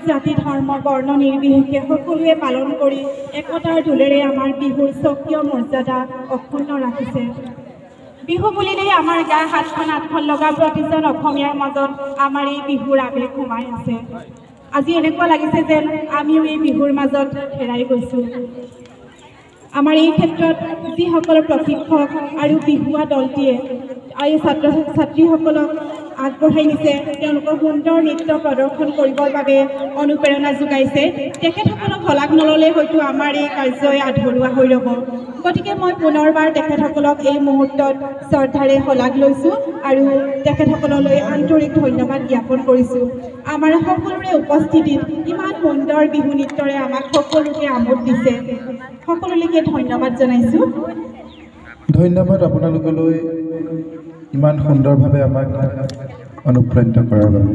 জাতি ধৰ্ম বৰ্ণ নিৰ্বিশেষে সকলোৱে পালন কৰি একতাৰ ঢোলেৰে আমাৰ বিহুৰ স্বকীয় মৰ্যাদা অক্ষুণ্ণ ৰাখিছে। বিহু বুলিলেই আমাৰ গাৰ হাতখন আঠখন লগা প্ৰতিজন অসমীয়াৰ মাজত আমাৰ এই বিহুৰ আবেগ সোমাই আছে। আজি এনেকুৱা লাগিছে যেন আমিও এই বিহুৰ মাজত হেৰাই গৈছোঁ। আমাৰ এই ক্ষেত্ৰত যিসকল প্ৰশিক্ষক আৰু বিহুৱা দলটিয়ে এই ছাত্ৰ ছাত্ৰীসকলক আগবঢ়াই নিছে, তেওঁলোকৰ সুন্দৰ নৃত্য প্ৰদৰ্শন কৰিবৰ বাবে অনুপ্ৰেৰণা যোগাইছে। তেখেতসকলক শলাগ নল'লে হয়তো আমাৰ এই কাৰ্যই আধৰুৱা হৈ ৰ'ব। গতিকে মই পুনৰবাৰ তেখেতসকলক এই মুহূৰ্তত শ্ৰদ্ধাৰে শলাগ লৈছোঁ আৰু তেখেতসকললৈ আন্তৰিক ধন্যবাদ জ্ঞাপন কৰিছোঁ। আমাৰ সকলোৰে উপস্থিতিত ইমান সুন্দৰ বিহু নৃত্যৰে আমাক সকলোকে আমোদ দিছে। সকলোকে ধন্যবাদ জনাইছোঁ। ধন্যবাদ আপোনালোকলৈ ইমান সুন্দৰভাৱে আমাক অনুপ্ৰাণিত কৰাৰ বাবে।